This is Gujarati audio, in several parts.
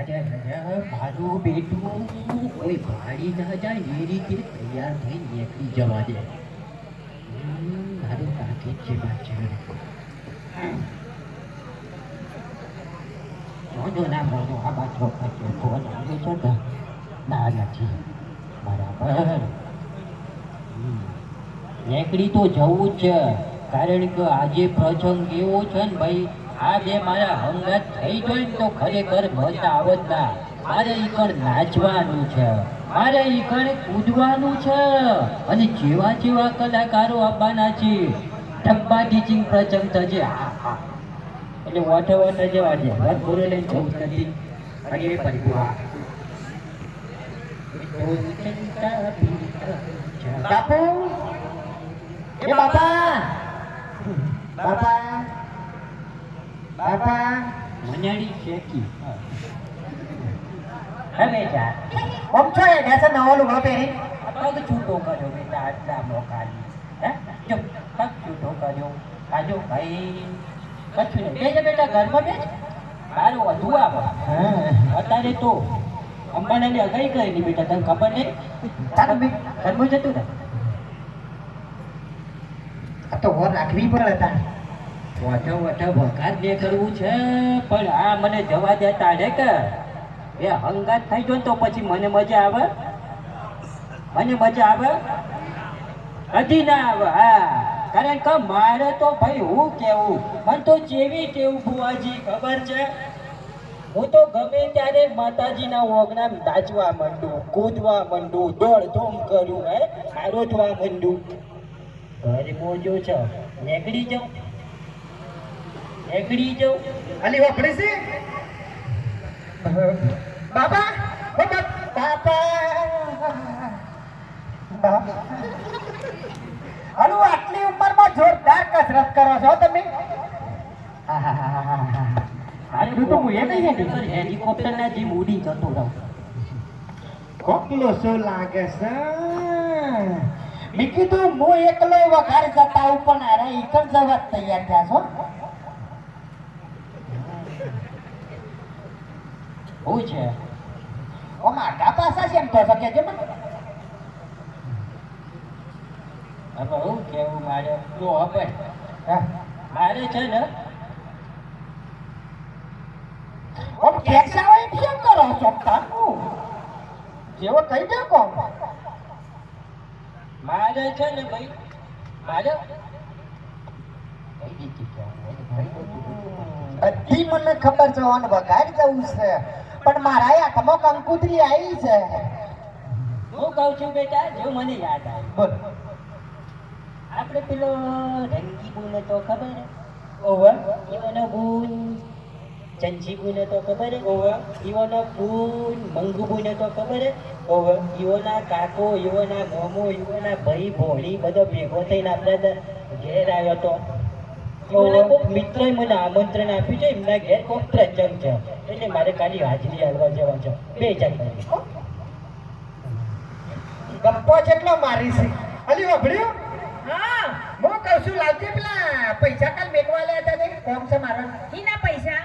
અરે મારું બેટું કોઈ ભાડી ના જાય એ રીતે તૈયાર થઈ નીકળી જવા દે. મારું કાકી છે બાચ્ચા. મોજો ના મોજો આ બાજુ કાકે ફોન આવે છે કે ના નથી બરાબર. નીકળી તો જવું જ છે કારણ કે આજે પ્રસંગ એવો છે ને ભાઈ, આ બે મારા હંગાત થઈ જાય ને તો ખરેખર મજા આવત ના. મારે ઈકણ નાચવાનું છે, મારે ઈકણ કૂદવાનું છે અને જેવા જેવા કલાકારો આવવાના છે. ડબ્બા ટીચિંગ પ્રસંગ થશે. હા હા એટલે વોટર જેવા છે. વાત પૂરો લઈને જવું નથી અને એ પરિપૂર્ણ બાપુ એ બાપા બાપા બાપા મનાડી શેકી હવે જા ઓમ છો એ બેસે નવો લુગડો પહેરી પગ છૂટો કર્યો બેટા આટલા મોકાલી. હે જો પગ છૂટો કર્યો કાજો ભાઈ કશું નહીં. બેજા બેટા ઘરમાં બેસ મારો વધુ આવો. અત્યારે તો અંબાલાની અગાઈ કરેલી બેટા તને ખબર નહીં. તારું બી ઘરમાં જતું ને આ તો ઓર રાખવી પડે હતા વઘાર ને કરવું છે પણ આ મને જવા દેતા રે કે એ હંગાત થઈ ગયો ને તો પછી મને મજા આવે. મને મજા આવે હજી ના આવે. હા કારણ કે મારે તો ભાઈ હું કેવું મને તો જેવી કેવું બુવાજી ખબર છે. હું તો ગમે ત્યારે માતાજીના ઓગણા નાચવા માંડું, કૂદવા માંડું, દોડધૂમ કરું, હે આરોટવા માંડું. ઘરે મોજો છે નીકળી જાઉં અલી વાપડે છે બાબા ઓ બાપા હાલો આટલી ઉંમરમાં જોરદાર કસરત કરો છો તમે. હેલિકોપ્ટરના જેમ ઉડી જતો રહું. કોકલો શું લાગે છે મેં કીધું હું એકલો વઘાર જતા હું પણ અરે એકલ જવા તૈયાર થયા છો. શું છે ઓ માગા પાસા છે એમ તો શકે છે મને હવે હું કેવું મારે જો હવે મારે છે ને ઓમ ખેંચા હોય કેમ કરો છો તાનું જેવો કહી દે કોમ મારે છે ને ભાઈ મારે બધી મને ખબર છે ઓન વઘાર જવું છે પણ મારા હાથમાં કંકુતરી આવી છે. હું કહું છું બેટા જો મને યાદ આવ્યું. બોલ આપણે પેલો રંગી બુન તો ખબર ઓવર ઈવાનો બુન, ચંચી બુન તો ખબર ઓવર ઈવાનો બુન, મંગુ બુન તો ખબર ઓવર ઈવોના કાકો, ઈવોના મોમો, ઈવોના ભાઈ ભોળી બધો ભેગો થઈને આપણે ઘેર આવ્યો હતો. ઓલા કોક મિત્રએ મને આમંત્રણ આપ્યું છે એમના ઘેર કોક પ્રસંગ છે એટલે મારે ખાલી હાજરી હાલવા જવા છે. 2000 ગપ્પો જેટલો મારી છે. અલી વાપડ્યું હા હું કહું છું લાવજે પેલા પૈસા કાલ મેકવા લે હતા ને કોમ છે મારા ઈના પૈસા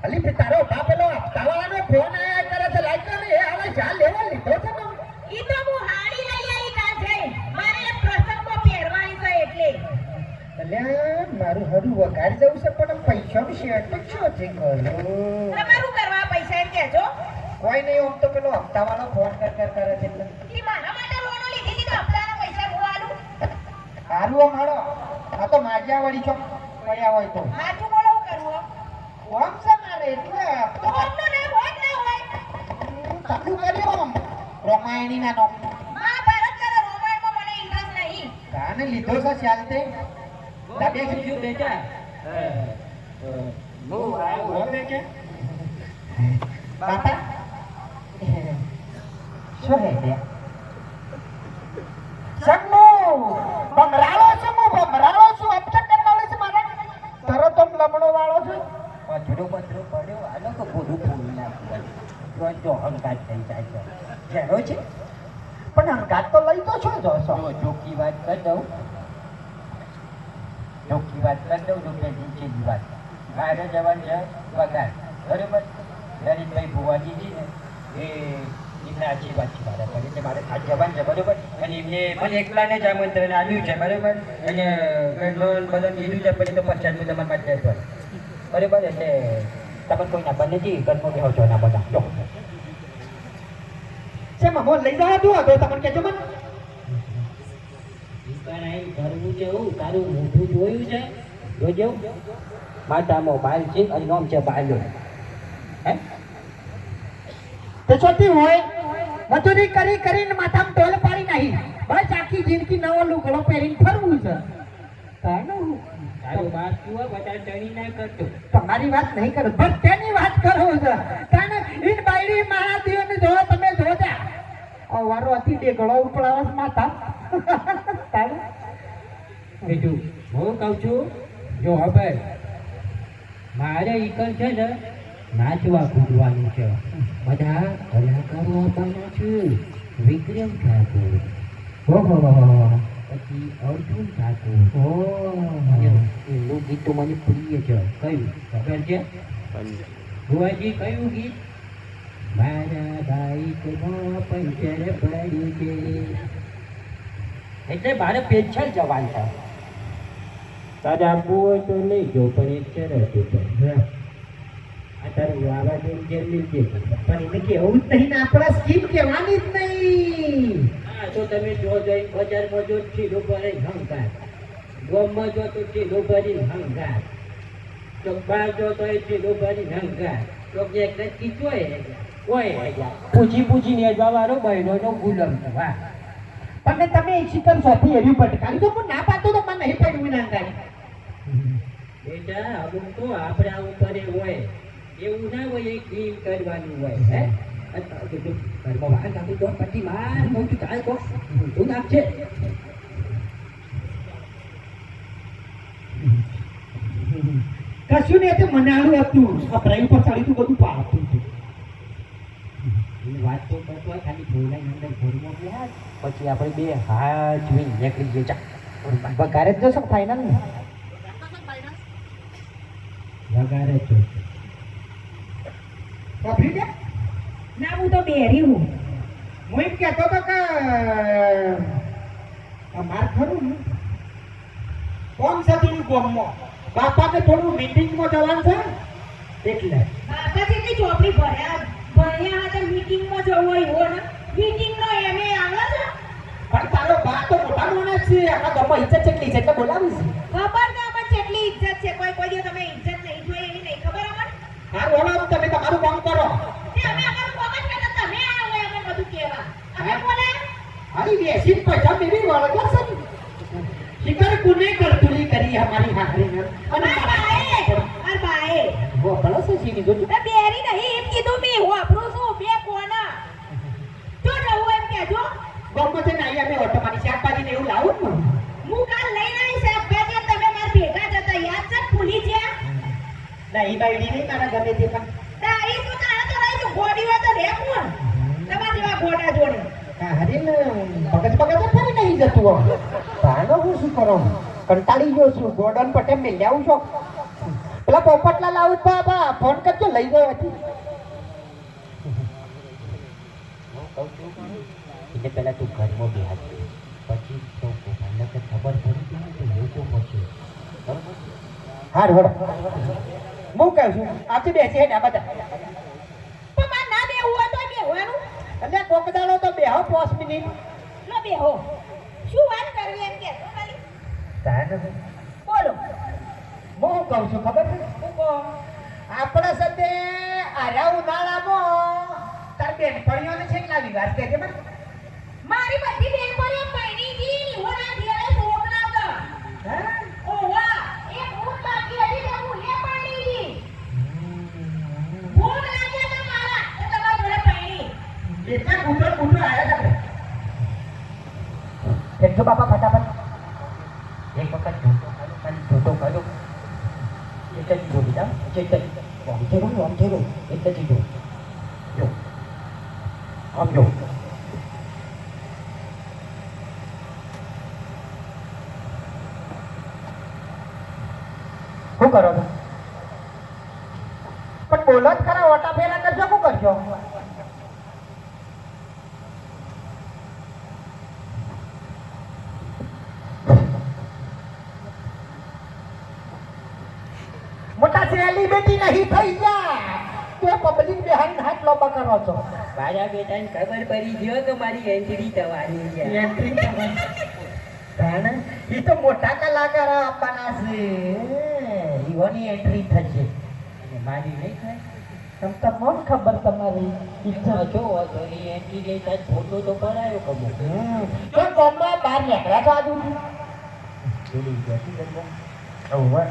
અલી પે તારો બા પેલો હપ્તાવાળાનો ફોન આયા કરે છે લાઈક કરે એ હવે જા લેવા લીધો છે ને ઈ તો હું હાડી લઈ આવી કાલ જઈ મારે એક પ્રસંગમાં પહેરવાની છે એટલે અલ્યા મારું હરું વઘાર જવું છે પણ પૈસાનું શેટ છો છે ગયો તમારું કરવા પૈસા એમ કહેજો. કોઈ નહીં આમ તો પેલો હપ્તાવાળો ફોન કરે છે એટલે ઈ મારા માટે લોનો લીધી હતી તો હપ્તાના પૈસા હું આલું. હારું અમારો આ તો માજ્યા વળી છો પડ્યા હોય તો હાચું બોલો હું કરવું કોમ છે મારે એટલે તો ઓમનો નામ હોય કે ના હોય ચાલુ કર્યો આમ રામાયણીના નામ મહાભારત કરે રોમાયણમાં મને ઇન્ટરેસ્ટ નહીં. કાને લીધો છે ચાલતે દાદે શું બેટા હું આવ્યો હો બેટા બાપા શું હે બે સન્નુ બંગરાળો છે હું બંગરાળો છું અપચક કરનાળો છે મારા તરત આમ લમણો વાળો છું પથરો પડ્યો આનો તો પૂરું ફૂલ નાખ્યું જો હંકાત થઈ જાય છે જેનો છે પણ હંગાત તો લઈ તો છો જોશો ચોખ્ખી વાત કરી દઉં જો નીચેની વાત મારે જવાનું છે વઘાર બરોબર લલિતભાઈ ભુવાજી છે ને એ એમને આશીર્વાદ છે મારા પર એટલે મારે આજ જવાનું છે બરોબર અને એમને મને એકલાને જ આમંત્રણ આવ્યું છે બરોબર અને લોન બધું કીધું છે પછી તો પચાસ તમારા માટે બરોબર એટલે તમે કોઈ ના બને નથી ઘરમાં બેહો છો ના બધા જો શેમાં મોન લઈ જવા તું તો તમને કહેજો મને પણ અહીં કરવું છે એવું તારું મોઢું જોયું છે જોજો માથામાં બાલ છે અને નામ છે બાલો હે તો છોટી હોય મજૂરી કરી કરીને માથામાં ટોલ પાડી નહીં બસ આખી જિંદગી નવો લુગડો પહેરીને ફરવું છે તારું બાપ તું વધારે ટણી ના કરતો તમારી વાત નહીં કરું બસ તેની વાત કરો છો કારણ ઈન બાયડી મારા દીવને જો તમે જો ત્યાં વારો અતિ ડેગડો ઉપડાવસ માથા તારું બીજું હું કહું છું જો હવે મારે ઈકલ છે ને નાચવા કૂદવાનું છે બધા કલાકારો આવવાના છે વિક્રમ ઠાકોર પછી અર્જુન ઠાકોર એનું ગીત તો મને પ્રિય છે કયું ખબર છે ભુવાજી કયું ગીત મારા બાઈકમાં પંચર પડ્યું છે એટલે મારે પેન્શન જવાનું છે તારે આપવું હોય તો લઈ જાઓ પણ એક છે ને અત્યારે વાવાઝોડું જેમ મિલજે પણ એને કેવું જ નહીં ને આપણા સ્કીમ કહેવાની જ નહીં હા તો તમે જો જઈ બજારમાં જો ઠીલો ભરી હંકાર ગોમમાં જો તો ઠીલો ભરી હંકાર તો બહાર જો તો એ ઠીલો ભરી હંકાર તો એક નથી કોઈ પૂછી પૂછીને વાળો બહેનોનો ગુલામ છે વાહ પણ તમે શિકર સોથી એવી ભટકાવી તો પણ ના પાતો તો મને નહીં પડ્યું ના ગાડી બેટા અમુક તો આપણા ઉપર એ હોય એવું ના હોય એક ડીલ કરવાનું હોય હે ઘરમાં બહાર કાપી દો પછી માર કહું છું ચાલ તો તું નાખશે કશું ને તે મનાળું હતું અપરાઈ ઉપર ચડી તું બધું પાતું હતું વાત તો કરતો હોય ખાલી બોલાય અંદર ઘરમાં ગયા પછી આપણે બે હાથ જોઈને નીકળી જઈએ ચા વગારે જ જશો ફાઇનલ ને વગારે જ વાપરી દે ના હું તો બેરી હું હું એમ કહેતો હતો કે માર ખરું ને કોણ છે તું ગોમમાં બાપાને થોડું મીટિંગમાં જવાનું છે એટલે બાપા જેટલી ચોપડી ભણ્યા હતા મીટિંગમાં જવું હોય એવો ને મીટિંગનો એમે આવે છે પણ તારો બા તો મોટા માણસ છે આપણા ગામમાં ઇજ્જત કેટલી છે એટલે બોલાવીશ ખબર ના મને કેટલી ઇજ્જત છે કોઈ કોઈ દિવસ તમે ઇજ્જત નહીં જોઈ એવી નહીં ખબર અમને હા બોલો તમે તમારું કામ કરો તે અમે અમારું કામ જ કરતા તમે આયા હોય અમે બધું કહેવા અમે બોલે અરે બેસી પૈસા મેરી વળગર છે ને શિકાર કુને કરતુલી કરી અમારી હાકરીને અને અર બાએ વો ભલો છે સીધી જો તે બેરી નહીં એમ કીધું મે હું આપણું શું બે કોના જો રહું એમ કહેજો ગામમાં છે ને અહીંયા અમે ઓટોમાની શાકભાજી ને એવું લાવું ને હું કાલ લઈને આવી શાકભાજી તમે માર ભેગા જતા યાદ છે ભૂલી ગયા ના ઈ બાયડી નહીં મારા ગમે તે પણ તારી તું તારા તો રહી તું ગોડી હોય તો રે કોણ તમારા જેવા ગોડા જોડે હરીને બગજ બગજ ફરી નહીં જતું ભાનો હું શું કરો કંટાળી ગયો છું ગોડન પટેલ મેં લેવું છો પેલા પોપટલા લાવું જ બાબા ફોન કરજો લઈ ગયો હતી એટલે પહેલા તું ઘરમાં બેહાર પછી તો મને તો ખબર પડી ગઈ તો લોકો પછી બરોબર હાર વડ હું કહું છું આજે બેસી હે બધા પણ માર ના બેહું હોય તો બેહવાનું એટલે કોકદાડો તો બેહો 5 મિનિટ લો બેહો શું વાત કરવી એમ કે ખાલી તાને બોલો હું કહું છું ખબર છે હું કહો આપણા સાથે આરા ઉનાળામાં તાર બેનપણીઓને છે કેટલા વિવાદ કે મને મારી બધી બેનપણીઓ પૈણી જી હોના ઘેરે છોકરા હતા હે ઓવા એ ભૂત બાકી હતી તો હું એ પૈણી જી ભૂત લાગ્યા તો મારા તો તમારા જોડે પૈણી એટલા કુટો આયા તમે એકજો બાપા ફટાફટ એક વખત જોતો ખાલો ખાલી જોતો ખાલો એક જ જો બીજા એક જ આમ થયું એક જ જો આમ જો શું કરો છો પણ બોલો જ ખરા ઓટા ફેરા કરજો મોટા સેલિબ્રિટી નહીં થઈ ગયા તો પબ્લિક બેહાઈ હાથ લોબા કરો છો મારા બેટાને ખબર પડી ગયો કે મારી એન્ટ્રી થવાની છે એન્ટ્રી કરવાની એ તો મોટા કલાકાર આપવાના છે ઈવોની એન્ટ્રી થશે અને મારી નહીં થાય તમ તો કોણ ખબર તમારી ઈચ્છા જો તો એ એન્ટ્રી લઈ તાર ફોટો તો પડાયો કબો તો ગામમાં બહાર નીકળ્યા છો આજુ ભૂલી ગયા તું ગંગા? ઓવે